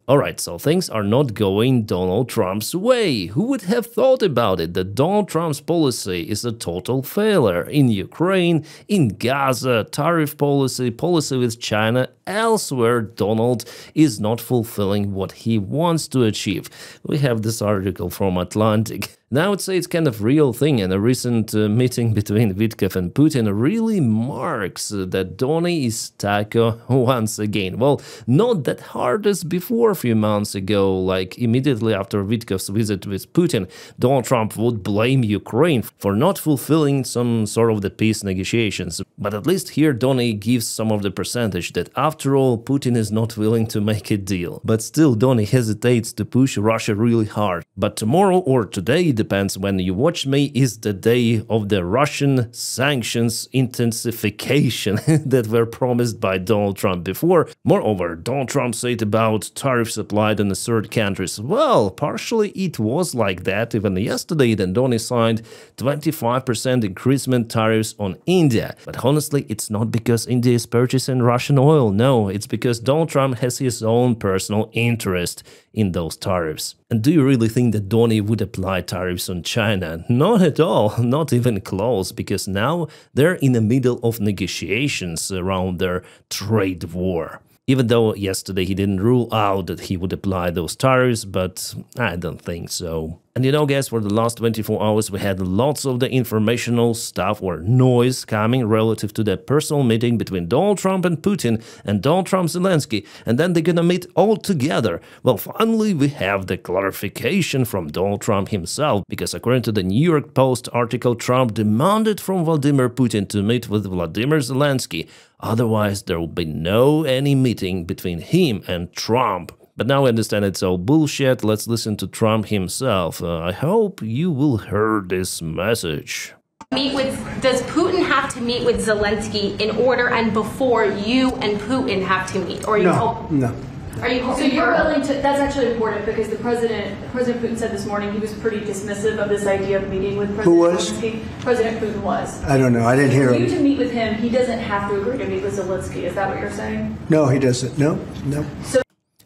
Alright, so things are not going Donald Trump's way. Who would have thought about it that Donald Trump's policy is a total failure in Ukraine, in Gaza, tariff policy, policy with China, elsewhere Donald is not fulfilling what he wants to achieve. We have this article from Atlantic. Now I would say it's kind of real thing, and a recent meeting between Davydov and Putin really marks that Donny is taco once again. Well, not that hard as before a few months ago, like immediately after Davydov's visit with Putin, Donald Trump would blame Ukraine for not fulfilling some sort of the peace negotiations. But at least here Donny gives some of the percentage that after all Putin is not willing to make a deal. But still Donny hesitates to push Russia really hard. But tomorrow or today, depends when you watch me, is the day of the Russian sanctions intensification that were promised by Donald Trump before. Moreover, Donald Trump said about tariffs applied in the third countries. Well, partially it was like that. Even yesterday, then Donny signed 25% increasement tariffs on India. But honestly, it's not because India is purchasing Russian oil. No, it's because Donald Trump has his own personal interest in those tariffs. And do you really think that Donny would apply tariffs on China? Not at all, not even close, because now they're in the middle of negotiations around their trade war. Even though yesterday he didn't rule out that he would apply those tariffs, but I don't think so. And you know, guys, for the last 24 hours we had lots of the informational stuff or noise coming relative to that personal meeting between Donald Trump and Putin and Donald Trump Zelensky, and then they're gonna meet all together. Well, finally we have the clarification from Donald Trump himself, because according to the New York Post article, Trump demanded from Vladimir Putin to meet with Vladimir Zelensky. Otherwise, there will be no any meeting between him and Trump. But now I understand it's all bullshit. Let's listen to Trump himself. I hope you will hear this message. Does Putin have to meet with Zelensky in order and before you and Putin have to meet? Or are you No. Are you so you're willing to? That's actually important because President Putin said this morning he was pretty dismissive of this idea of meeting with President Zelensky. President Putin was. I don't know. I didn't hear him. For you to meet with him, he doesn't have to agree to meet with Zelensky. Is that what you're saying? No, he doesn't. No.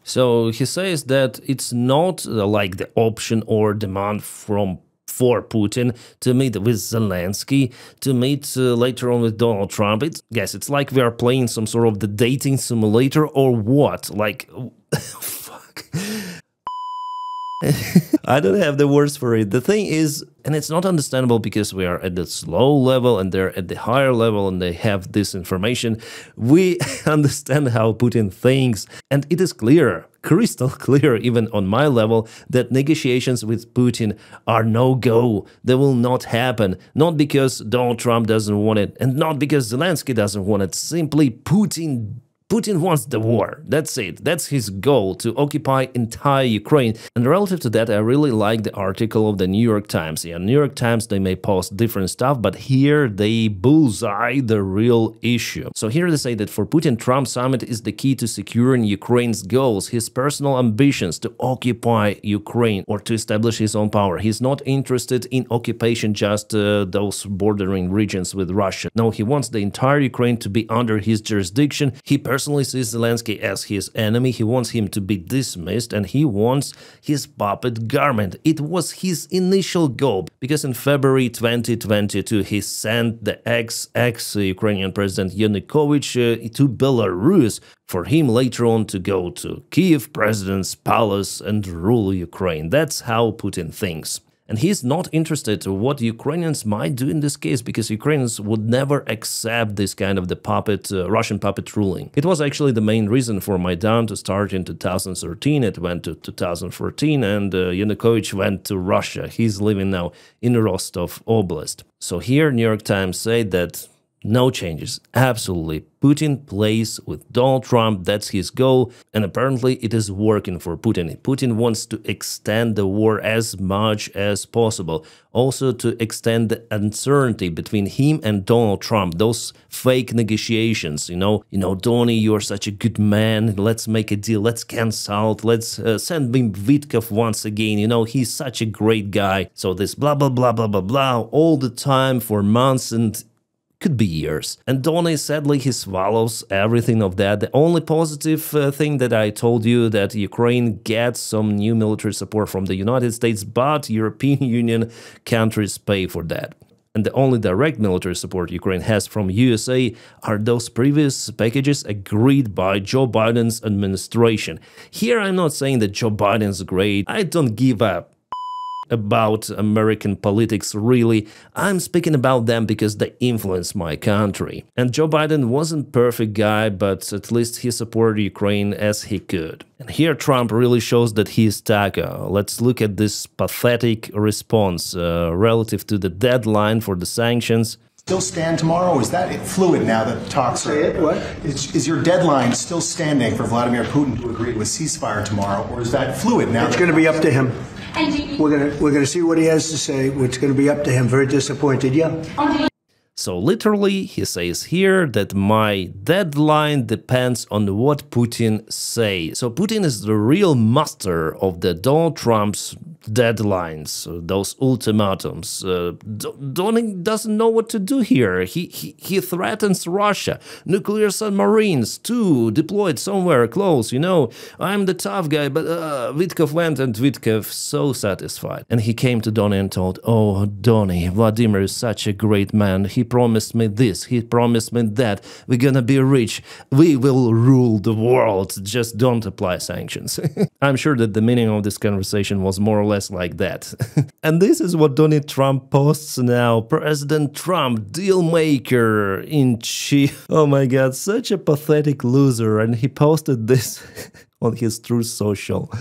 So he says that it's not like the option or demand for Putin to meet with Zelensky, to meet later on with Donald Trump. It's like we are playing some sort of the dating simulator or what? Like, fuck. I don't have the words for it. The thing is, and it's not understandable because we are at the slow level and they're at the higher level and they have this information. We understand how Putin thinks, and it is clear, crystal clear, even on my level, that negotiations with Putin are no-go. They will not happen. Not because Donald Trump doesn't want it, and not because Zelensky doesn't want it. Simply Putin wants the war. That's it. That's his goal, to occupy entire Ukraine. And relative to that, I really like the article of the New York Times. Yeah, New York Times, they may post different stuff, but here they bullseye the real issue. So here they say that for Putin, Trump summit is the key to securing Ukraine's goals, his personal ambitions to occupy Ukraine or to establish his own power. He's not interested in occupation, just those bordering regions with Russia. No, he wants the entire Ukraine to be under his jurisdiction. He personally sees Zelensky as his enemy. He wants him to be dismissed, and he wants his puppet government. It was his initial goal, because in February 2022 he sent the ex-Ukrainian president Yanukovych to Belarus for him later on to go to Kiev president's palace and rule Ukraine. That's how Putin thinks. And he's not interested in what Ukrainians might do in this case, because Ukrainians would never accept this kind of the puppet, Russian puppet ruling. It was actually the main reason for Maidan to start in 2013. It went to 2014, and Yanukovych went to Russia. He's living now in Rostov Oblast. So here New York Times said that no changes, absolutely. Putin plays with Donald Trump, that's his goal, and apparently it is working for Putin. Putin wants to extend the war as much as possible, also to extend the uncertainty between him and Donald Trump, those fake negotiations, you know, Donny, you're such a good man, let's make a deal, let's cancel, let's send him Davydov once again, he's such a great guy. So this blah, blah, blah, blah, blah, blah, all the time for months, and could be years. And Donny, sadly, he swallows everything of that. The only positive thing that I told you, that Ukraine gets some new military support from the United States, but European Union countries pay for that. And the only direct military support Ukraine has from USA are those previous packages agreed by Joe Biden's administration. Here I'm not saying that Joe Biden's great. I don't give a about American politics, really. I'm speaking about them because they influence my country. And Joe Biden wasn't perfect guy, but at least he supported Ukraine as he could. And here Trump really shows that he is Taka. Let's look at this pathetic response relative to the deadline for the sanctions. Still stand tomorrow? Is that fluid now that talks are... What? Is your deadline still standing for Vladimir Putin to agree to a ceasefire tomorrow, or is that fluid now? It's going to be up to him. And We're going to see what he has to say. It's going to be up to him. Very disappointed, yeah. So literally, he says here that my deadline depends on what Putin says. So Putin is the real master of the Donald Trump's deadlines, those ultimatums. Donny doesn't know what to do here. He threatens Russia. Nuclear submarines, too, deployed somewhere close. You know, I'm the tough guy, but Vitkov went, and Vitkov so satisfied. And he came to Donny and told, "Oh, Donny, Vladimir is such a great man. He promised me this, he promised me that. We're gonna be rich. We will rule the world. Just don't apply sanctions." I'm sure that the meaning of this conversation was more or less like that. And this is what Donald Trump posts now. President Trump, deal maker in chief. Oh my god, such a pathetic loser. And he posted this on his Truth Social.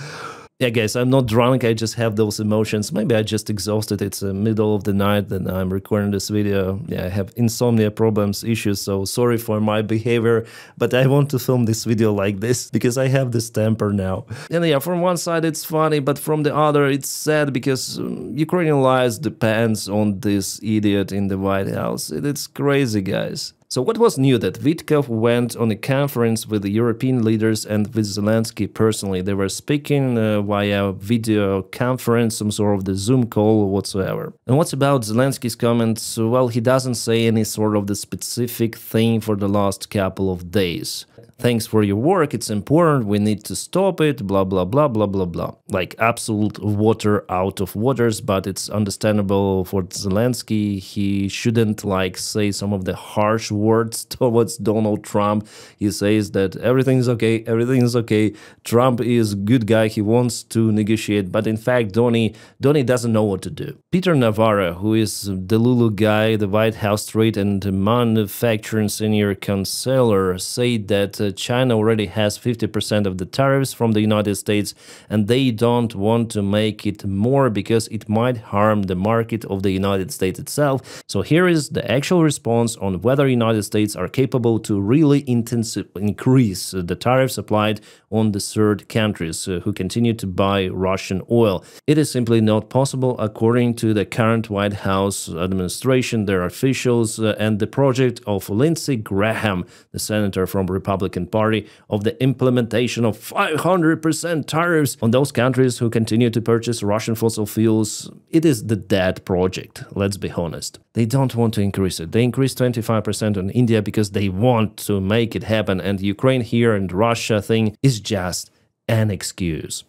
Yeah, guys, I'm not drunk, I just have those emotions. Maybe I just exhausted. It's the middle of the night and I'm recording this video. Yeah, I have insomnia problems, issues, so sorry for my behavior, but I want to film this video like this because I have this temper now. And yeah, from one side it's funny, but from the other it's sad because Ukrainian lives depends on this idiot in the White House. It's crazy, guys. So what was new? That Vitkov went on a conference with the European leaders and with Zelensky personally. They were speaking via video conference, some sort of the Zoom call whatsoever. And what's about Zelensky's comments? Well, he doesn't say any sort of the specific thing for the last couple of days. Thanks for your work, it's important, we need to stop it, blah, blah, blah, blah, blah, blah. Like absolute water out of waters, but it's understandable for Zelensky. He shouldn't like say some of the harsh words towards Donald Trump. He says that everything is okay, Trump is a good guy, he wants to negotiate, but in fact, Donny doesn't know what to do. Peter Navarro, who is the Lulu guy, the White House trade and manufacturing senior counselor, said that China already has 50% of the tariffs from the United States and they don't want to make it more because it might harm the market of the United States itself. So here is the actual response on whether United States are capable to really increase the tariffs applied on the third countries who continue to buy Russian oil. It is simply not possible according to the current White House administration, their officials, and the project of Lindsey Graham, the senator from Republican Party, of the implementation of 500% tariffs on those countries who continue to purchase Russian fossil fuels. It is the dead project, let's be honest. They don't want to increase it. They increased 25% on India because they want to make it happen, and Ukraine here and Russia thing is just an excuse.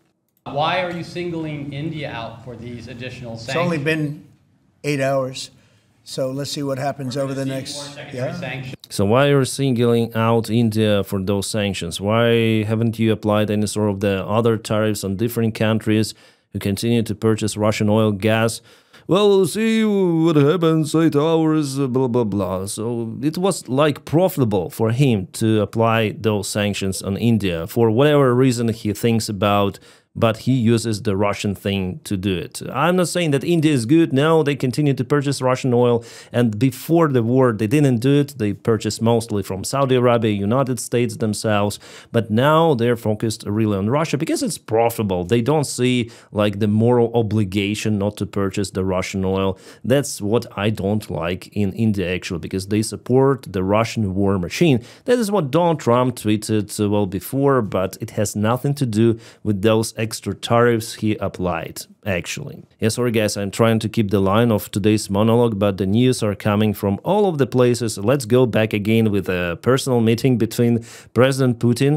Why are you singling India out for these additional sanctions? It's only been 8 hours. So let's see what happens over the next... Sanctions. So why are you singling out India for those sanctions? Why haven't you applied any sort of the other tariffs on different countries who continue to purchase Russian oil, gas? Well, see what happens, 8 hours, blah, blah, blah. So it was like profitable for him to apply those sanctions on India for whatever reason he thinks about, but he uses the Russian thing to do it. I'm not saying that India is good. No, they continue to purchase Russian oil. And before the war, they didn't do it. They purchased mostly from Saudi Arabia, United States themselves. But now they're focused really on Russia because it's profitable. They don't see like the moral obligation not to purchase the Russian oil. That's what I don't like in India, actually, because they support the Russian war machine. That is what Donald Trump tweeted well before, but it has nothing to do with those extra tariffs he applied, actually. Yeah, sorry guys, I'm trying to keep the line of today's monologue, but the news are coming from all of the places. Let's go back again with a personal meeting between President Putin,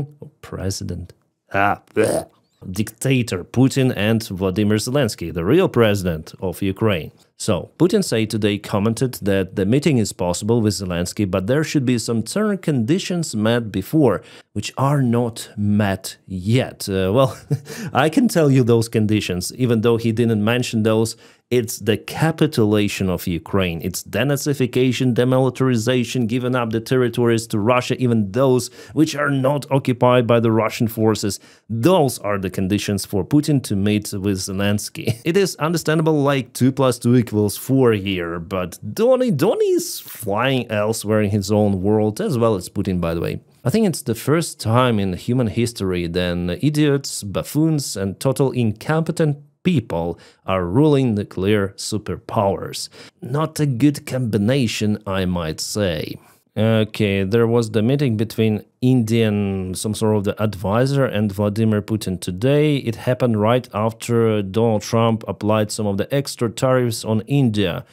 dictator Putin and Vladimir Zelensky, the real president of Ukraine. So, Putin said today commented that the meeting is possible with Zelensky, but there should be some certain conditions met before, which are not met yet. Well, I can tell you those conditions, even though he didn't mention those. It's the capitulation of Ukraine. It's denazification, demilitarization, giving up the territories to Russia, even those which are not occupied by the Russian forces. Those are the conditions for Putin to meet with Zelensky. It is understandable like 2 + 2 = 4 here, but Donny is flying elsewhere in his own world, as well as Putin, by the way. I think it's the first time in human history that idiots, buffoons, and total incompetent people are ruling nuclear superpowers. Not a good combination, I might say. Okay, there was the meeting between Indian, some sort of the advisor, and Vladimir Putin today. It happened right after Donald Trump applied some of the extra tariffs on India.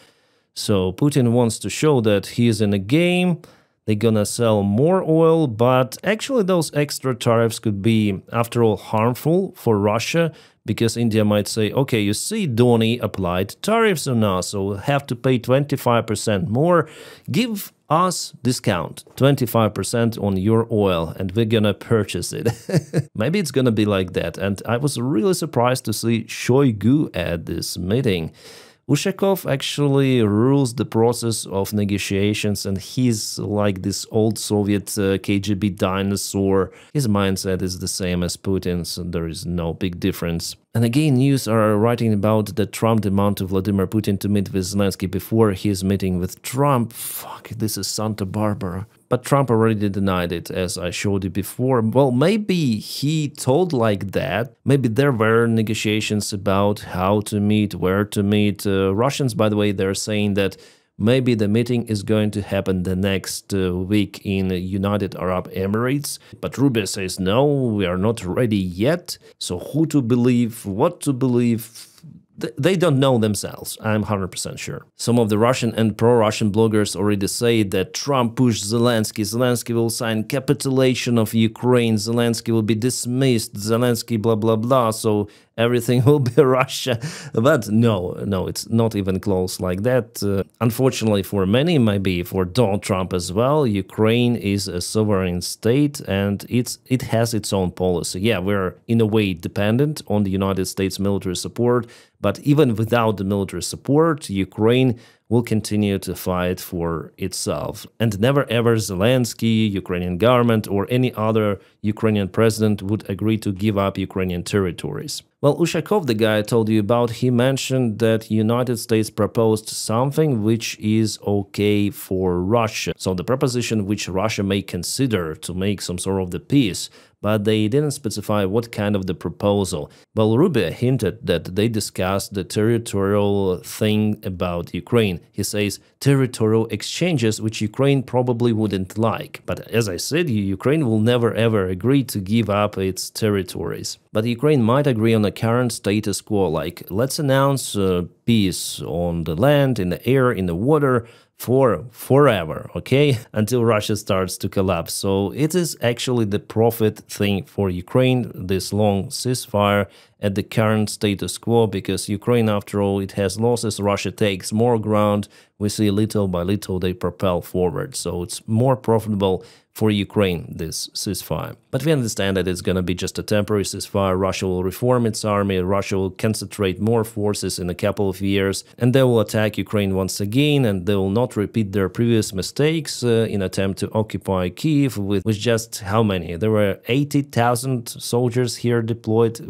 So Putin wants to show that he is in a game. They're gonna sell more oil, but actually those extra tariffs could be, after all, harmful for Russia, because India might say, okay, you see, Donny applied tariffs on us, so we'll have to pay 25% more. Give us discount, 25% on your oil, and we're gonna purchase it. Maybe it's gonna be like that. And I was really surprised to see Shoigu at this meeting. Ushakov actually rules the process of negotiations, and he's like this old Soviet KGB dinosaur. His mindset is the same as Putin's, so there is no big difference. And again, news are writing about the Trump demand to Vladimir Putin to meet with Zelensky before his meeting with Trump. Fuck, this is Santa Barbara. But Trump already denied it, as I showed you before. Well, maybe he told like that. Maybe there were negotiations about how to meet, where to meet. Russians, by the way, they're saying that maybe the meeting is going to happen the next week in United Arab Emirates. But Rubio says, no, we are not ready yet. So who to believe, what to believe? They don't know themselves, I'm 100% sure. Some of the Russian and pro-Russian bloggers already say that Trump pushed Zelensky. Zelensky will sign capitulation of Ukraine. Zelensky will be dismissed. Zelensky blah, blah, blah. So everything will be Russia. But no, it's not even close like that. Unfortunately for many, maybe for Donald Trump as well, Ukraine is a sovereign state and it has its own policy. Yeah, we're in a way dependent on the United States military support, but even without the military support, Ukraine will continue to fight for itself. And never ever Zelensky, Ukrainian government, or any other Ukrainian president would agree to give up Ukrainian territories. Well, Ushakov, the guy I told you about, he mentioned that United States proposed something which is okay for Russia. So the proposition which Russia may consider to make some sort of the peace, but they didn't specify what kind of the proposal. Well, Rubio hinted that they discussed the territorial thing about Ukraine. He says territorial exchanges, which Ukraine probably wouldn't like. But as I said, Ukraine will never ever agree to give up its territories. But Ukraine might agree on the current status quo, like let's announce peace on the land, in the air, in the water, for forever, okay, until Russia starts to collapse. So it is actually the profit thing for Ukraine, this long ceasefire at the current status quo, because Ukraine, after all, it has losses, Russia takes more ground, we see little by little they propel forward. So it's more profitable for Ukraine, this ceasefire. But we understand that it's going to be just a temporary ceasefire. Russia will reform its army, Russia will concentrate more forces in a couple of years, and they will attack Ukraine once again, and they will not repeat their previous mistakes in attempt to occupy Kyiv with just how many? There were 80,000 soldiers here deployed.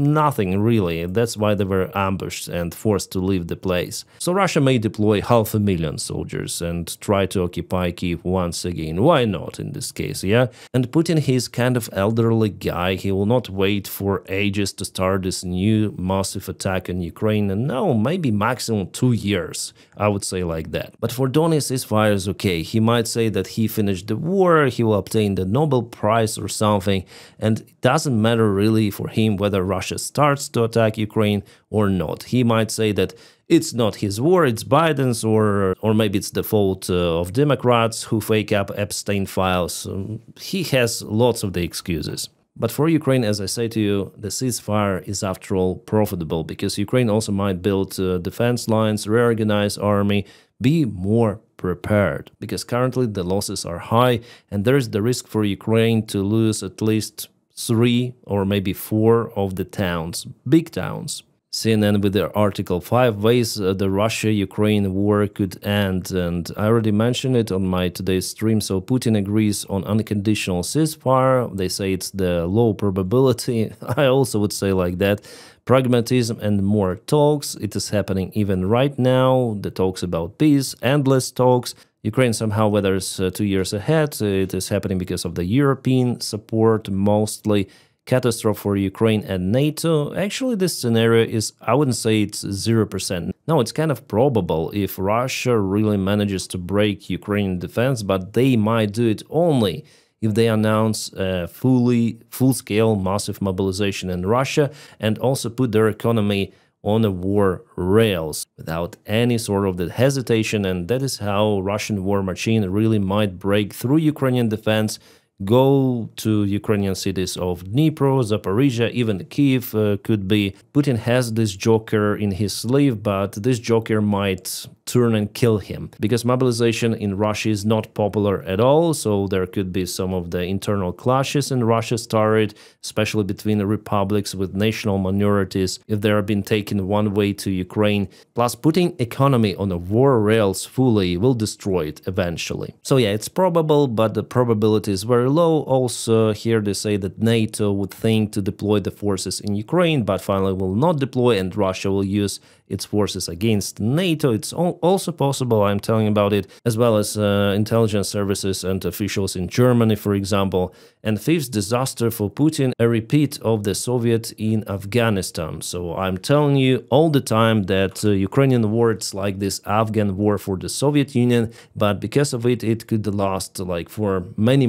Nothing really. That's why they were ambushed and forced to leave the place. So Russia may deploy 500,000 soldiers and try to occupy Kyiv once again. Why not in this case, yeah? And Putin, he's kind of elderly guy. He will not wait for ages to start this new massive attack on Ukraine. And no, maybe maximum 2 years, I would say like that. But for Donny, ceasefire is okay. He might say that he finished the war, he will obtain the Nobel Prize or something, and it doesn't matter really for him whether Russia Russia starts to attack Ukraine or not. He might say that it's not his war, it's Biden's, or maybe it's the fault of Democrats who fake up Epstein files. He has lots of the excuses. But for Ukraine, as I say to you, the ceasefire is after all profitable, because Ukraine also might build defense lines, reorganize army, be more prepared, because currently the losses are high and there is the risk for Ukraine to lose at least 3 or maybe 4 of the towns, big towns. CNN with their article 5 ways the Russia-Ukraine war could end, and I already mentioned it on my today's stream. So Putin agrees on unconditional ceasefire. They say it's the low probability. I also would say like that. Pragmatism and more talks. It is happening even right now. The talks about peace, endless talks. Ukraine somehow weathers 2 years ahead. It is happening because of the European support mostly. Catastrophe for Ukraine and NATO. Actually, this scenario is, I wouldn't say it's 0%. No, it's kind of probable if Russia really manages to break Ukrainian defense, but they might do it only if they announce a full-scale massive mobilization in Russia and also put their economy on a war rails without any sort of the hesitation. And that is how Russian war machine really might break through Ukrainian defense, go to Ukrainian cities of Dnipro, Zaporizhia, even Kiev could be. Putin has this joker in his sleeve, but this joker might turn and kill him, because mobilization in Russia is not popular at all, so there could be some of the internal clashes in Russia started, especially between the republics with national minorities, if they are being taken one way to Ukraine. Plus, putting economy on a war rails fully will destroy it eventually. So yeah, it's probable, but the probability is very low. Also, here they say that NATO would think to deploy the forces in Ukraine, but finally will not deploy, and Russia will use its forces against NATO. It's also possible, I'm telling about it, as well as intelligence services and officials in Germany, for example. And fifth, disaster for Putin, a repeat of the Soviet in Afghanistan. So I'm telling you all the time that Ukrainian war, it's like this Afghan war for the Soviet Union, but because of it, it could last like for many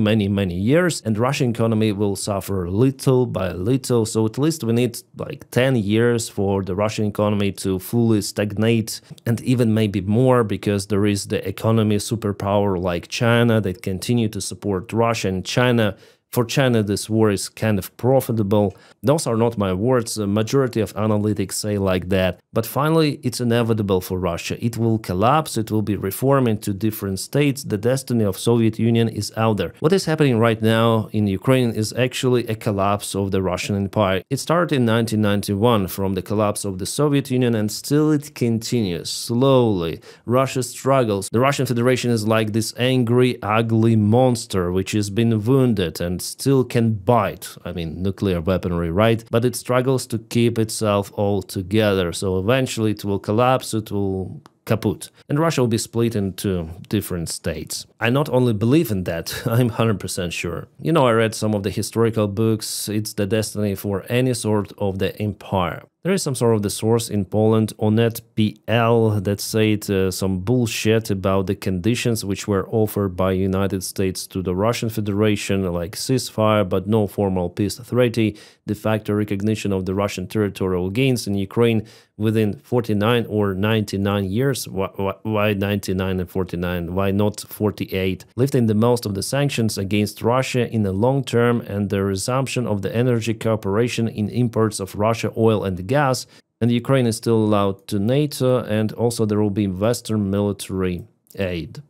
years, and Russian economy will suffer little by little. So at least we need like 10 years for the Russian economy to fully stagnate, and even maybe more, because there is the economy superpower like China that continue to support Russia, and for China, this war is kind of profitable. Those are not my words. The majority of analytics say like that. But finally, it's inevitable for Russia. It will collapse. It will be reformed into different states. The destiny of Soviet Union is out there. What is happening right now in Ukraine is actually a collapse of the Russian Empire. It started in 1991 from the collapse of the Soviet Union, and still it continues slowly. Russia struggles. The Russian Federation is like this angry, ugly monster which has been wounded and still can bite. I mean, nuclear weaponry, right? But it struggles to keep itself all together. So eventually it will collapse, it will kaput. And Russia will be split into different states. I not only believe in that, I'm 100% sure. You know, I read some of the historical books. It's the destiny for any sort of the empire. There is some sort of the source in Poland, Onet.pl, that said some bullshit about the conditions which were offered by United States to the Russian Federation, like ceasefire but no formal peace treaty, de facto recognition of the Russian territorial gains in Ukraine within 49 or 99 years. Why 99 and 49? Why not 48? Lifting the most of the sanctions against Russia in the long term, and the resumption of the energy cooperation in imports of Russia oil and gas, and Ukraine is still allowed to NATO, and also there will be Western military aid.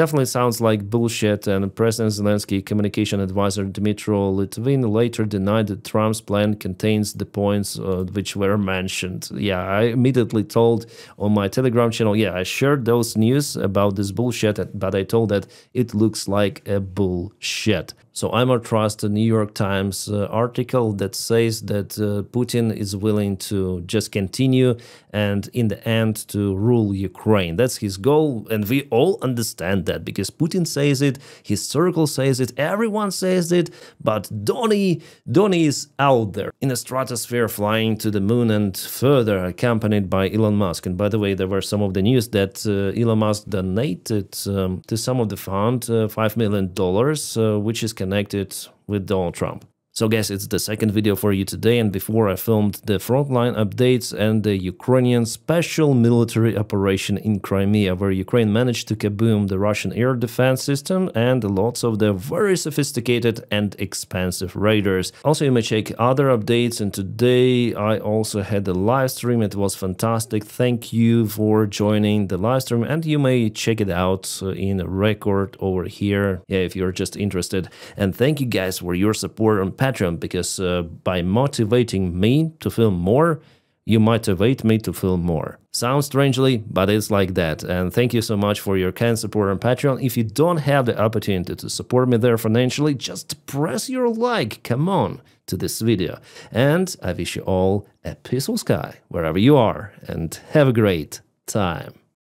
Definitely sounds like bullshit, and President Zelensky communication advisor Dmytro Litvin later denied that Trump's plan contains the points which were mentioned. Yeah, I immediately told on my Telegram channel, yeah, I shared those news about this bullshit, but I told that it looks like a bullshit. So I more trust a New York Times article that says that Putin is willing to just continue and in the end to rule Ukraine. That's his goal, and we all understand that because Putin says it, his circle says it, everyone says it, but Donny is out there in the stratosphere flying to the moon and further, accompanied by Elon Musk. And by the way, there were some of the news that Elon Musk donated to some of the fund $5 million, which is connected with Donald Trump. So guys, it's the second video for you today, and before I filmed the frontline updates and the Ukrainian special military operation in Crimea, where Ukraine managed to kaboom the Russian air defense system and lots of the very sophisticated and expensive raiders. Also, you may check other updates, and today I also had a live stream. It was fantastic. Thank you for joining the live stream, and you may check it out in a record over here, yeah, if you're just interested. And thank you guys for your support on Patreon, because by motivating me to film more, you motivate me to film more. Sounds strangely, but it's like that. And thank you so much for your kind support on Patreon. If you don't have the opportunity to support me there financially, just press your like, come on, to this video. And I wish you all a peaceful sky wherever you are, and have a great time.